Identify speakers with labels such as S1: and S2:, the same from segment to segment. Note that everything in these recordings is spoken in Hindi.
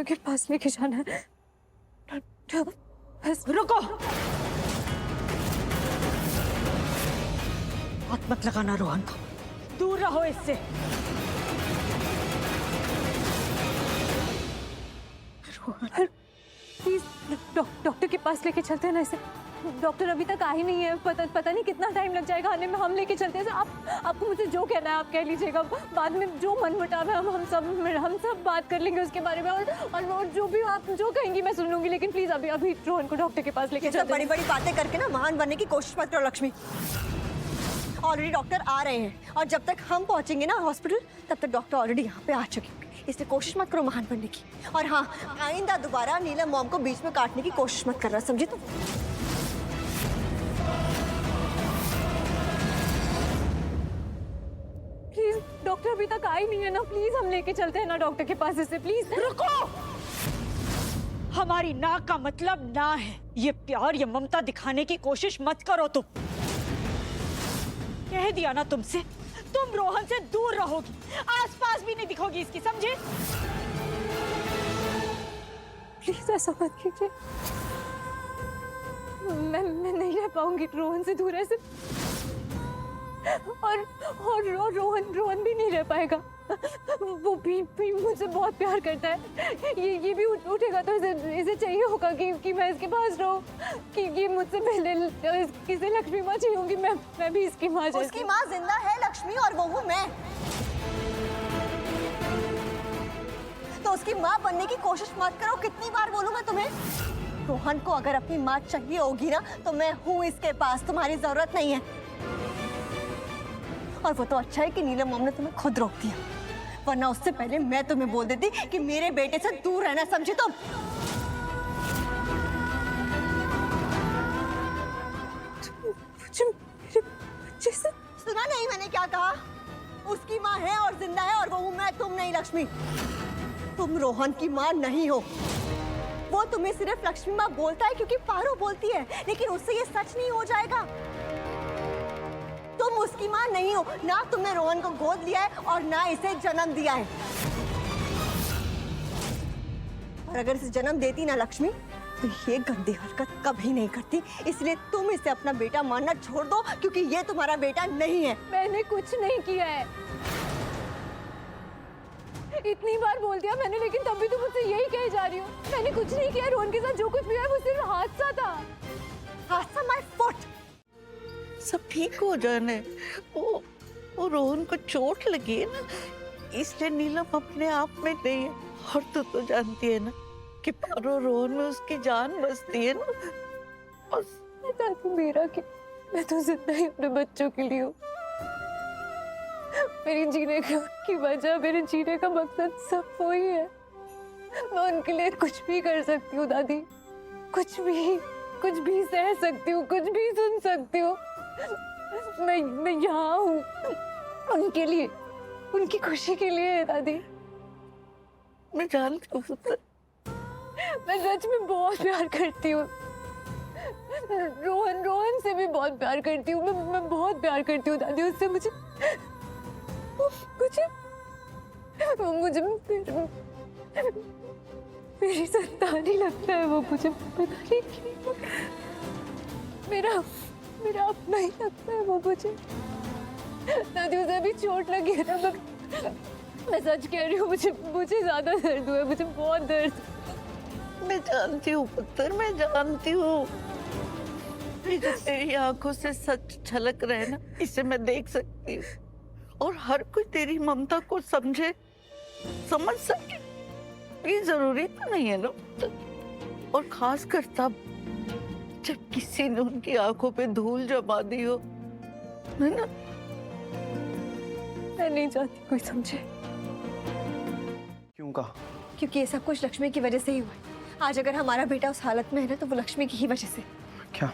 S1: डॉक्टर के पास लेके जाना है। डॉक्टर बस
S2: रुको, हाथ मत लगाना रोहन को, दूर रहो इससे।
S1: रोहन प्लीज डॉक्टर के पास लेके चलते हैं ना इसे। डॉक्टर अभी तक आ ही नहीं है, पता नहीं कितना टाइम लग जाएगा आने में। हम लेके चलते हैं। आपको मुझे जो कहना है आप कह लीजिएगा, बाद में जो मनमुटाव है हम सब बात कर लेंगे उसके बारे में। और जो भी आप जो कहेंगी मैं सुन लूंगी, लेकिन प्लीज अभी रोहन को डॉक्टर के पास लेके चलते हैं।
S3: बड़ी बड़ी बातें करके ना महान बनने की कोशिश मत करो लक्ष्मी। ऑलरेडी डॉक्टर आ रहे हैं और जब तक हम पहुंचेंगे ना हॉस्पिटल तब तक डॉक्टर ऑलरेडी यहाँ पे आ चुके हैं, इसलिए कोशिश मत करो महान बनने की। और हाँ, आइंदा दोबारा नीलम मॉम को बीच में काटने की कोशिश मत करना, समझे तुम?
S1: प्लीज डॉक्टर अभी तक आई नहीं है ना, प्लीज हम लेके चलते हैं ना डॉक्टर के पास इसे, प्लीज।
S2: रुको, हमारी ना का मतलब ना है। ये प्यार ये ममता दिखाने की कोशिश मत करो तुम। कह दिया ना तुमसे, तुम रोहन से दूर रहोगी, आसपास भी नहीं दिखोगी इसकी, समझे?
S1: प्लीज ऐसा मत कीजिए, मैं नहीं रह पाऊंगी रोहन से दूर ऐसे। और रोहन भी नहीं रह पाएगा। वो भी मुझसे बहुत प्यार करता है। ये भी उठेगा तो इसे चाहिए होगा कि मैं इसके पास रहूं, कि ये मुझसे पहले किसे लक्ष्मी माँ चाहिए होगी, मैं भी इसकी माँ।
S3: उसकी माँ जिंदा है लक्ष्मी और वो हूँ मैं, तो उसकी माँ बनने की कोशिश मत करो। कितनी बार बोलूं मैं तुम्हें? रोहन को अगर अपनी माँ चाहिए होगी ना तो मैं हूँ इसके पास, तुम्हारी जरूरत नहीं है। और वो तो अच्छा है कि नीलम मॉम ने तुम्हें खुद रोक दिया, वरना उससे पहले मैं तुम्हें बोल देती कि मेरे बेटे से दूर रहना, समझे तुम? सुना नहीं मैंने क्या कहा? उसकी माँ है और जिंदा है और वो हूँ मैं, तुम नहीं लक्ष्मी। तुम रोहन की माँ नहीं हो। वो तुम्हें सिर्फ लक्ष्मी माँ बोलता है क्योंकि पारो बोलती है, लेकिन उससे ये सच नहीं हो जाएगा। तुम उसकी माँ नहीं हो, ना तुमने रोहन को गोद लिया है और ना इसे जन्म दिया है। और अगर इसे जन्म देती ना लक्ष्मी तो ये गंदी हरकत कभी नहीं करती। इसलिए तुम इसे अपना बेटा मानना छोड़ दो, क्योंकि ये तुम्हारा बेटा नहीं है।
S1: मैंने कुछ नहीं किया है, इतनी बार बोल दिया मैंने, लेकिन तब भी तुम मुझसे यही कहे जा रही हो। मैंने कुछ नहीं किया। रोहन के साथ जो कुछ भी है वो सिर्फ हादसा था।
S3: हादसा माय फुट।
S4: सब ठीक हो जाने। वो रोहन को चोट लगी है ना, इसलिए नीलम अपने आप में नहीं है। और तू तो जानती है ना कि पारो रोहन में उसकी जान बसती है ना। बस
S1: मेरा क्या, मैं तो जिंदा ही अपने बच्चों के लिए हूँ। मेरी जीने की वजह, मेरे जीने का मकसद सब वही है। मैं उनके लिए कुछ भी कर सकती हूँ दादी, कुछ भी सह सकती हूँ, कुछ भी सुन सकती हूँ। मैं यहाँ हूँ उनके लिए, उनकी खुशी के लिए दादी।
S4: मैं जानती हूँ पुत्र,
S1: मैं सच में बहुत प्यार करती हूँ। रोहन से भी बहुत प्यार करती हूँ। मैं बहुत प्यार करती हूँ दादी उससे। मुझे मेरी संतान ही लगता है वो, मुझे पता नहीं क्यों। मेरा अपना ही लगता है वो मुझे। दादी उसे अभी चोट लगी है ना, मैं सच कह रही हूँ, मुझे ज्यादा दर्द हुआ है, मुझे बहुत दर्द।
S4: मैं जानती हूँ पुत्र, मैं जानती हूँ। तेरी आंखों से सच झलक रहे ना, इसे मैं देख सकती हूँ। और हर कोई तेरी ममता को समझे, समझ सके, ये जरूरी तो नहीं है ना पुत्र। और खास कर तब जब किसी ने उनकी आंखों पे धूल जमा दी हो, है ना?
S1: मैं नहीं चाहती कोई समझे।
S5: क्यों कहा?
S3: क्योंकि ये सब कुछ लक्ष्मी की वजह से ही हुआ है। आज अगर हमारा बेटा उस हालत में है ना तो वो लक्ष्मी की ही वजह से।
S5: क्या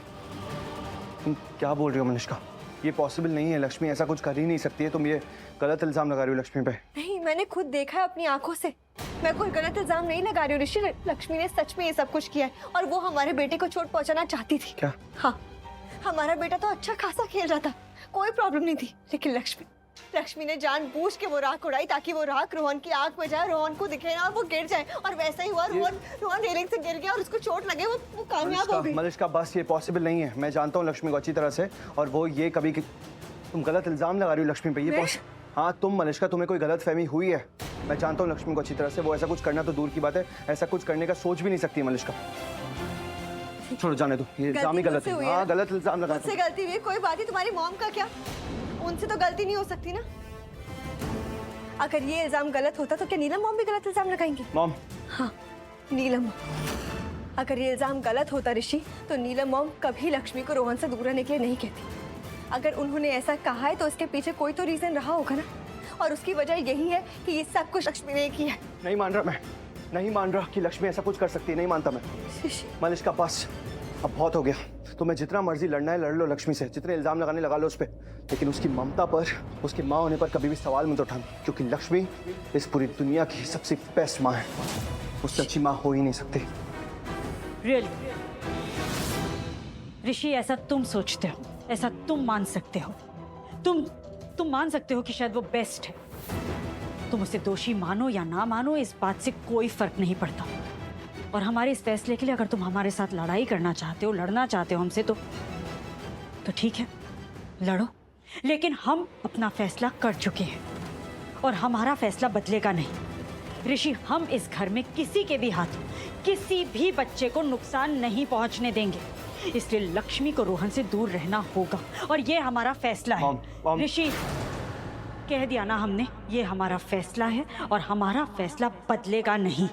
S5: तुम क्या बोल रही हो मनीषका? ये पॉसिबल नहीं है, लक्ष्मी ऐसा कुछ कर ही नहीं सकती है। तुम ये गलत इल्जाम लगा रही हो लक्ष्मी पे।
S3: नहीं, मैंने खुद देखा है अपनी आंखों से। मैं कोई गलत इल्जाम नहीं लगा रही हूँ ऋषि। लक्ष्मी ने सच में ये सब कुछ किया है और वो हमारे बेटे को चोट पहुंचाना चाहती थी।
S5: क्या?
S3: हाँ, हमारा बेटा तो अच्छा खासा खेल रहा था, कोई प्रॉब्लम नहीं थी, लेकिन लक्ष्मी लक्ष्मी ने जानबूझ के वो राख उड़ाई ताकि वो राख रोहन की आंख में जाए, रोहन को दिखे ना और वो गिर जाए, और वैसा ही हुआ। रोहन रेलिंग से गिर गया और उसको चोट लगे, वो कामयाब हो गई।
S5: मलिश्का बस ये पॉसिबल नहीं है। मैं जानता हूँ लक्ष्मी को अच्छी तरह से, और वो ये कभी तुम गलत इल्जाम लगा रही हो लक्ष्मी पे। ये हाँ तुम मलिश्का, तुम्हें कोई गलत फहमी हुई है। मैं जानता हूँ लक्ष्मी को अच्छी तरह से, वो ऐसा कुछ करना तो दूर की बात है, ऐसा कुछ करने का सोच भी नहीं सकती मलिश्का। छोड़ो जाने दो, ये इल्जाम ही गलत है। हाँ गलत इल्जाम लगा।
S3: मुझसे गलती हुई है, कोई बात नहीं। तुम्हारी मॉम का क्या, उनसे तो गलती नहीं हो सकती ना। अगर ये इल्जाम गलत होता तो क्या नीलम मॉम भी गलत इल्जाम लगाएंगी?
S5: मॉम
S3: हाँ नीलम मॉम, अगर ये इल्जाम गलत होता ऋषि, तो नीलम मॉम कभी लक्ष्मी को रोहन से दूर रहने के लिए नहीं कहती। अगर उन्होंने ऐसा कहा है तो उसके पीछे कोई तो रीजन रहा होगा ना, और उसकी वजह यही है कि ये सब कुछ लक्ष्मी ने किया है।
S5: नहीं मान रहा, मैं नहीं मान रहा कि लक्ष्मी ऐसा कुछ कर सकती है। नहीं मानता मैं। मलिश्का बस अब बहुत हो गया। तुम्हें जितना मर्जी लड़ना है लड़ लो लक्ष्मी से, जितने इल्जाम लगाने लगा लो उस पर, लेकिन उसकी ममता पर, उसकी माँ होने पर कभी भी सवाल मत उठाना, क्योंकि लक्ष्मी इस पूरी दुनिया की सबसे बेस्ट माँ है। उससे अच्छी माँ हो ही नहीं सकती।
S2: रियली ऋषि, ऐसा तुम सोचते हो, ऐसा तुम मान सकते हो, तुम मान सकते हो कि शायद वो बेस्ट है। तुम उसे दोषी मानो या ना मानो, इस बात से कोई फर्क नहीं पड़ता। और हमारे इस फैसले के लिए अगर तुम हमारे साथ लड़ाई करना चाहते हो, लड़ना चाहते हो हमसे, तो ठीक है, लड़ो। लेकिन हम अपना फैसला कर चुके हैं और हमारा फैसला बदलेगा नहीं। ऋषि, हम इस घर में किसी के भी हाथों किसी भी बच्चे को नुकसान नहीं पहुंचने देंगे। इसलिए लक्ष्मी को रोहन से दूर रहना होगा और ये हमारा फैसला है।
S5: मॉम।
S2: ऋषि, कह दिया ना हमने, ये हमारा फैसला है और हमारा फैसला बदलेगा नहीं।